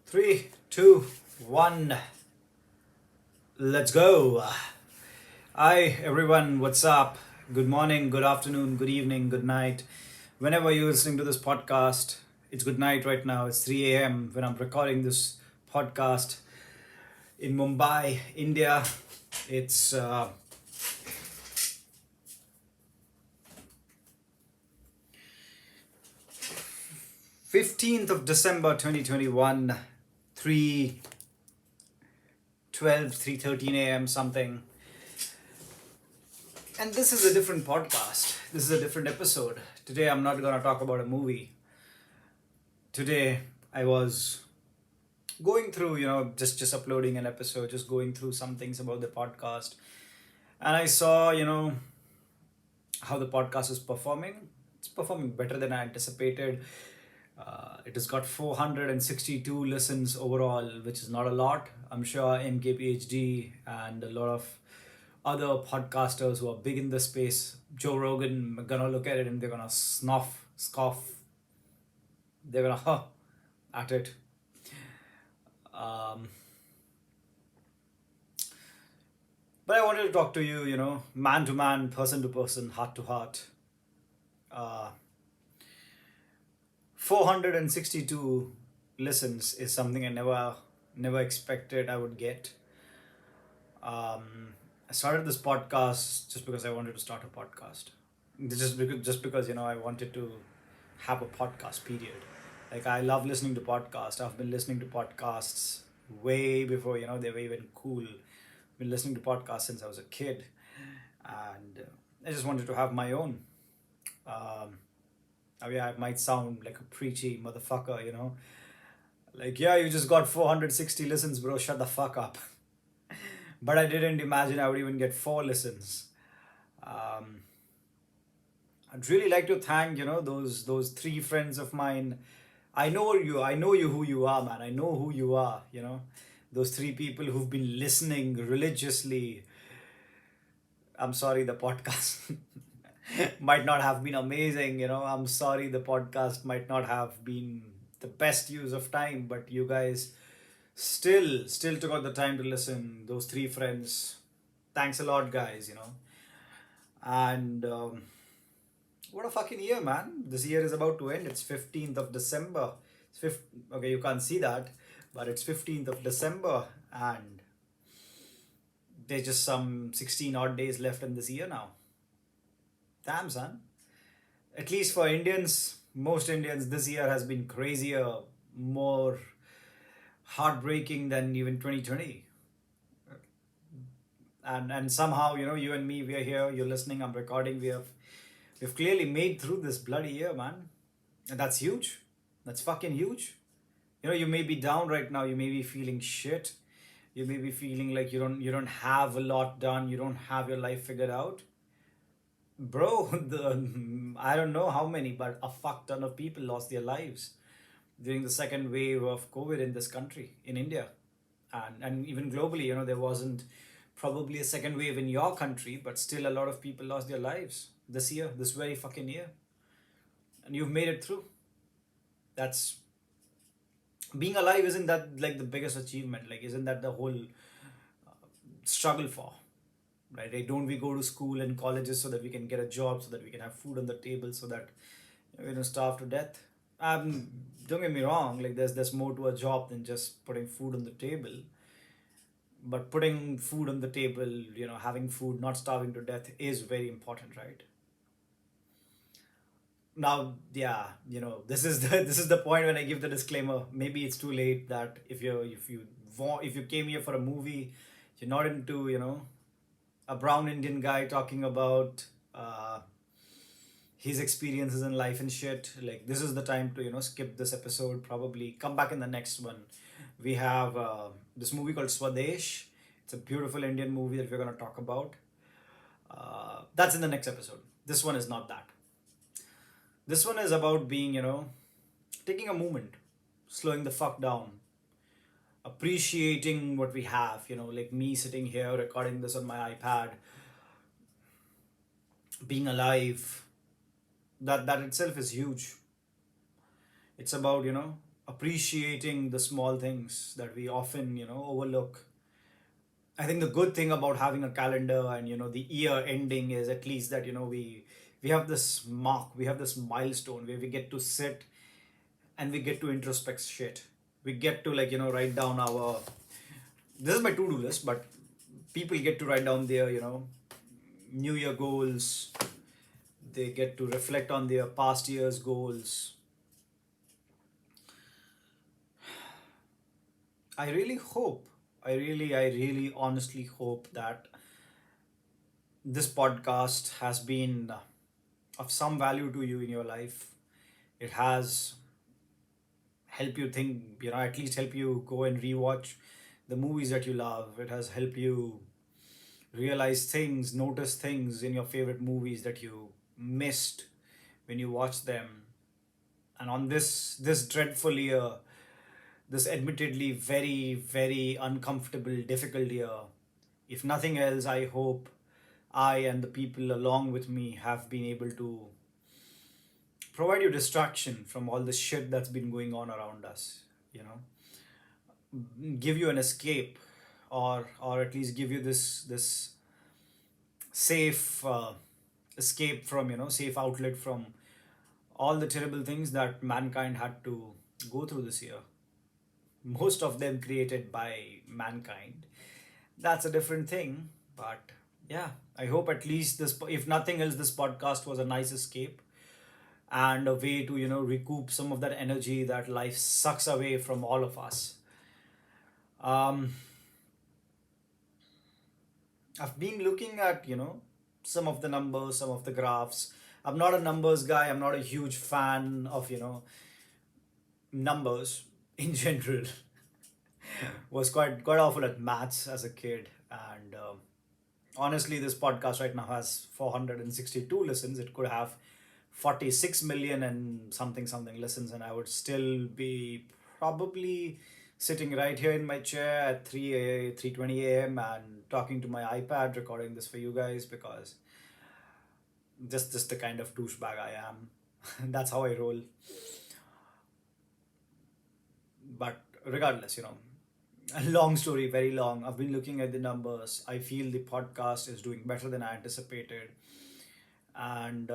Three, two, one. Let's go. Hi, everyone. What's up? Good morning, good afternoon, good evening, good night. Whenever you're listening to this podcast, it's good night right now. It's 3 a.m. when I'm recording this podcast in Mumbai, India. It's 15th of December 2021, 3:12, 3:13 a.m. something. And this is a different podcast. This is a different episode. Today I'm not going to talk about a movie. Today I was going through, just uploading an episode, just going through some things about the podcast. And I saw, how the podcast is performing. It's performing better than I anticipated. It has got 462 listens overall, which is not a lot. I'm sure MKPHD and a lot of other podcasters who are big in the space, Joe Rogan, are gonna look at it and they're gonna scoff. They're gonna at it. Um, but I wanted to talk to you, man to man, person to person, heart to heart. Uh, 462 listens is something I never expected I would get. I started this podcast just because I wanted to start a podcast. Just because I wanted to have a podcast. Period. Like I love listening to podcasts. I've been listening to podcasts way before they were even cool. Been listening to podcasts since I was a kid, and I just wanted to have my own. Um, I might sound like a preachy motherfucker. Like, yeah, you just got 460 listens, bro. Shut the fuck up. But I didn't imagine I would even get 4 listens. Um, I'd really like to thank, those 3 friends of mine. I know you who you are, man. I know who you are. Those 3 people who've been listening religiously. I'm sorry, the podcast might not have been amazing. I'm sorry, the podcast might not have been the best use of time, but you guys still took out the time to listen. Those 3 friends, thanks a lot, guys. And what a fucking year, man. This year is about to end. It's 15th of December. Okay, you can't see that, but it's 15th of December, and there's just some 16 odd days left in this year now. Damn, son. At least for Indians, most Indians, this year has been crazier, more heartbreaking than even 2020. And somehow, you and me, we are here, you're listening, I'm recording, we've clearly made through this bloody year, man. And that's huge. That's fucking huge. You may be down right now, you may be feeling shit. You may be feeling like you don't have a lot done, you don't have your life figured out. Bro, I don't know how many, but a fuck ton of people lost their lives during the second wave of COVID in this country, in India. And even globally, there wasn't probably a second wave in your country, but still a lot of people lost their lives this year, this very fucking year. And you've made it through. That's being alive, isn't that like the biggest achievement? Like, isn't that the whole struggle for? Right? Like, don't we go to school and colleges so that we can get a job, so that we can have food on the table, so that we don't starve to death? Don't get me wrong, like there's more to a job than just putting food on the table. But putting food on the table, having food, not starving to death is very important, right? Now, yeah, this is the this is the point when I give the disclaimer. Maybe it's too late that if you came here for a movie, you're not into a brown Indian guy talking about his experiences in life and shit. Like, this is the time to skip this episode. Probably come back in the next one. We have this movie called Swadesh. It's a beautiful Indian movie that we're gonna talk about. That's in the next episode. This one is not that. This one is about being, taking a moment, slowing the fuck down, appreciating what we have, like me sitting here recording this on my iPad, being alive. That itself is huge. It's about, appreciating the small things that we often, overlook. I think the good thing about having a calendar and the year ending is at least that we have this mark, we have this milestone where we get to sit and we get to introspect shit. We get to write down our, this is my to-do list, but people get to write down their new year goals. They get to reflect on their past year's goals. I really hope, I really honestly hope that this podcast has been of some value to you in your life. It has helped you think, at least help you go and rewatch the movies that you love. It has helped you realize things, notice things in your favorite movies that you missed when you watched them. And on this dreadful year, this admittedly very, very uncomfortable, difficult year, if nothing else, I hope I and the people along with me have been able to provide you distraction from all the shit that's been going on around us, you know, give you an escape, or at least give you this safe escape from, safe outlet from all the terrible things that mankind had to go through this year, most of them created by mankind. That's a different thing, but yeah, I hope at least this, if nothing else, this podcast was a nice escape and a way to recoup some of that energy that life sucks away from all of us. um I've been looking at some of the numbers, some of the graphs. I'm not a numbers guy. I'm not a huge fan of numbers in general. Was quite awful at maths as a kid, and honestly, this podcast right now has 462 listens. It could have 46 million and something listens, and I would still be probably sitting right here in my chair at 3:20 a.m. and talking to my iPad, recording this for you guys, because just the kind of douchebag I am. That's how I roll. But regardless, a long story, very long. I've been looking at the numbers. I feel the podcast is doing better than I anticipated, and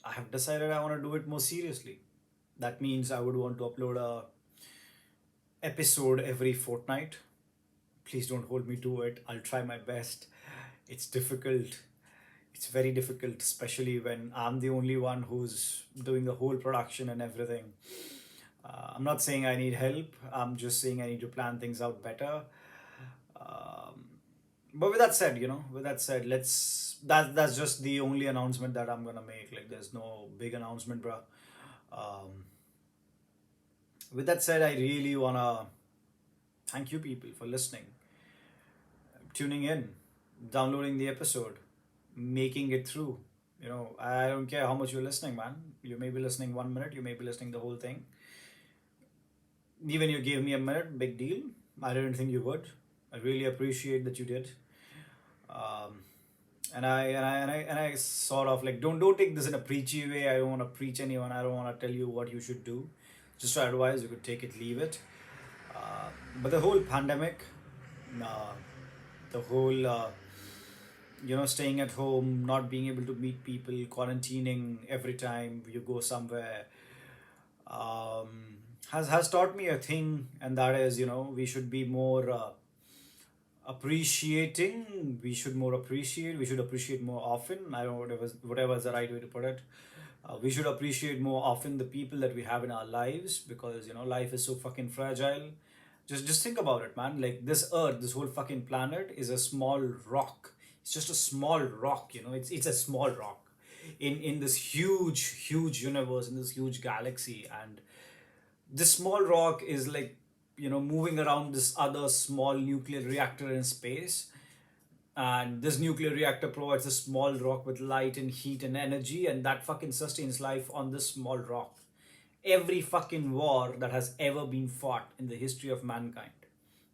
I have decided I want to do it more seriously. That means I would want to upload a episode every fortnight. Please don't hold me to it. I'll try my best. It's difficult. It's very difficult, especially when I'm the only one who's doing the whole production and everything. I'm not saying I need help. I'm just saying I need to plan things out better. Um, but with that said, that's just the only announcement that I'm gonna make. Like, there's no big announcement, bro. Um, with that said, I really wanna thank you people for listening, tuning in, downloading the episode, making it through. I don't care how much you're listening, man. You may be listening 1 minute, you may be listening the whole thing. Even you gave me a minute, big deal. I didn't think you would. I really appreciate that you did. Um, and I sort of like, don't take this in a preachy way. I don't want to preach anyone. I don't want to tell you what you should do. Just to advise, you could take it, leave it. But the whole pandemic, uh, the whole staying at home, not being able to meet people, quarantining every time you go somewhere, has taught me a thing, and that is, we should be more appreciating. We should appreciate more often. I don't know, whatever is the right way to put it. We should appreciate more often the people that we have in our lives, because life is so fucking fragile. Just think about it, man. Like, this earth, this whole fucking planet is a small rock. It's just a small rock. It's a small rock in this huge universe, in this huge galaxy. And this small rock is like, moving around this other small nuclear reactor in space. And this nuclear reactor provides a small rock with light and heat and energy, and that fucking sustains life on this small rock. Every fucking war that has ever been fought in the history of mankind,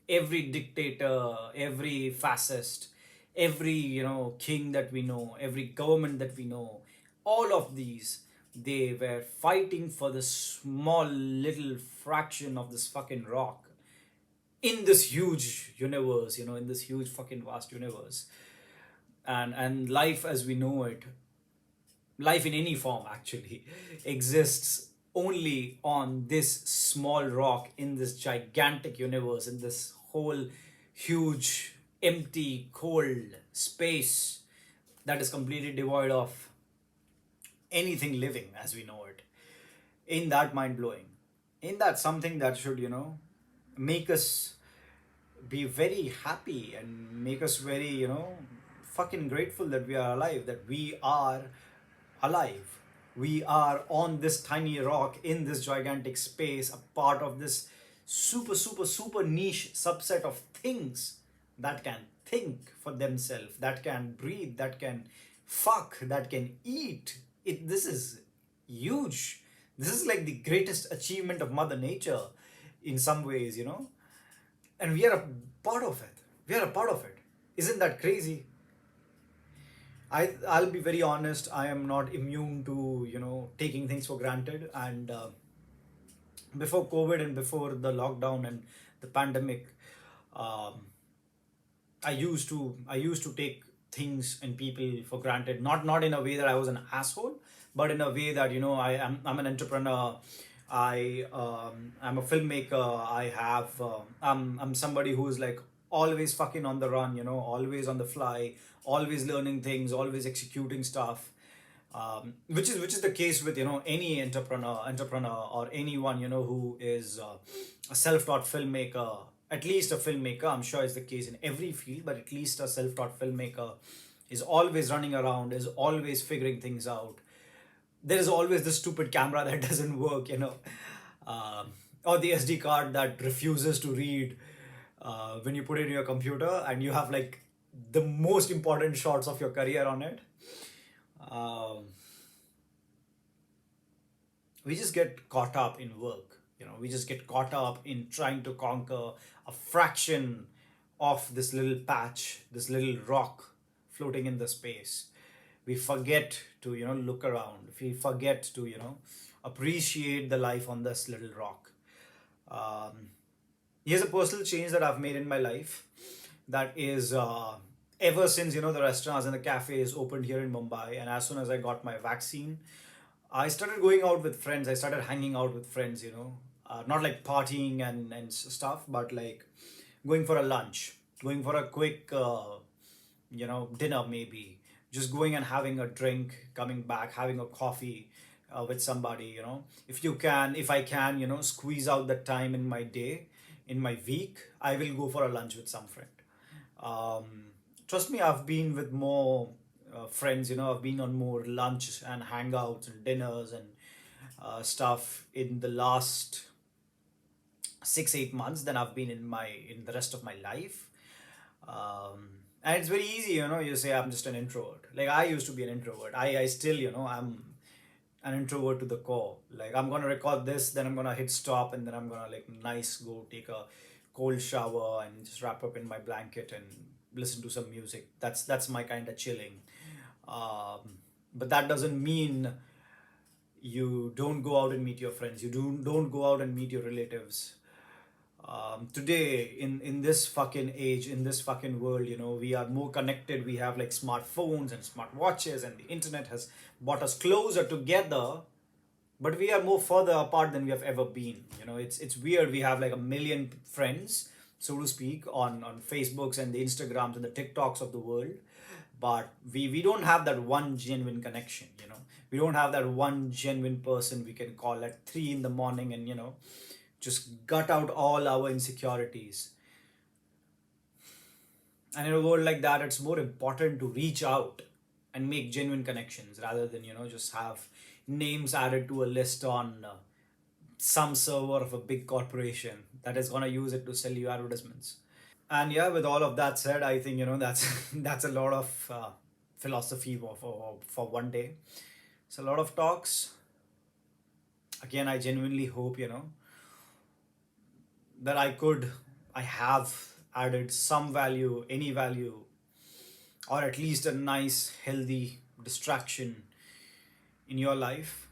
every dictator, every fascist, every king that we know, every government that we know, all of these, They were fighting for this small little fraction of this fucking rock in this huge universe, in this huge fucking vast universe. And life as we know it, life in any form actually, exists only on this small rock in this gigantic universe, in this whole huge, empty, cold space that is completely devoid of anything living as we know it. In that mind blowing, in that something that should, make us be very happy and make us very, fucking grateful that we are alive, that we are alive. We are on this tiny rock in this gigantic space, a part of this super, super, super niche subset of things that can think for themselves, that can breathe, that can fuck, that can eat. This is huge. This is like the greatest achievement of Mother Nature in some ways, and we are a part of it. We are a part of it. Isn't that crazy? I'll be very honest. I am not immune to taking things for granted. And before COVID and before the lockdown and the pandemic, um, I used to take things and people for granted. Not in a way that I was an asshole, but in a way that I'm an entrepreneur. I'm a filmmaker. I'm somebody who's like always fucking on the run. Always on the fly, always learning things, always executing stuff. Which is the case with any entrepreneur or anyone who is a self-taught filmmaker. At least a filmmaker, I'm sure is the case in every field, but at least a self-taught filmmaker is always running around, is always figuring things out. There is always the stupid camera that doesn't work, or the SD card that refuses to read when you put it in your computer, and you have like the most important shots of your career on it. um, we just get caught up in work. We just get caught up in trying to conquer a fraction of this little patch, this little rock floating in the space. We forget to look around. We forget to appreciate the life on this little rock. um, Here's a personal change that I've made in my life. That is, ever since the restaurants and the cafes opened here in Mumbai, and as soon as I got my vaccine, I started going out with friends. I started hanging out with friends. Not like partying and stuff, but like going for a lunch, going for a quick, dinner maybe. Just going and having a drink, coming back, having a coffee with somebody. If I can, squeeze out the time in my day, in my week, I will go for a lunch with some friend. um, Trust me, I've been with more friends. I've been on more lunch and hangouts and dinners and stuff in the last 6 8 months than I've been in the rest of my life. And it's very easy, you say I'm just an introvert. Like, I used to be an introvert. I still, I'm an introvert to the core. Like, I'm gonna record this, then I'm gonna hit stop, and then I'm gonna like nice go take a cold shower and just wrap up in my blanket and listen to some music. That's my kind of chilling. But that doesn't mean you don't go out and meet your friends. You don't go out and meet your relatives. Today, in this fucking age, in this fucking world, we are more connected. We have like smartphones and smartwatches, and the internet has brought us closer together, but we are more further apart than we have ever been. It's weird. We have like a million friends, so to speak, on Facebooks and the Instagrams and the TikToks of the world, but we don't have that one genuine connection. We don't have that one genuine person we can call at 3 in the morning and just gut out all our insecurities. And in a world like that, it's more important to reach out and make genuine connections rather than just have names added to a list on some server of a big corporation that is going to use it to sell you advertisements. And yeah, with all of that said, I think that's that's a lot of philosophy for one day. It's a lot of talks. Again, I genuinely hope that I have added some value, any value, or at least a nice, healthy distraction in your life.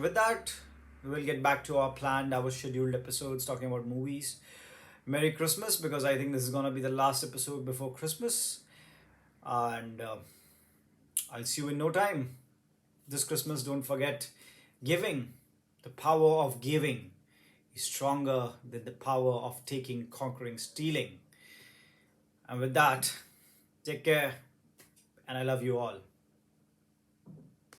With that, we will get back to our scheduled episodes talking about movies. Merry Christmas, because I think this is gonna be the last episode before Christmas, and I'll see you in no time. This Christmas, don't forget giving. The power of giving is stronger than the power of taking, conquering, stealing. And with that, take care, and I love you all.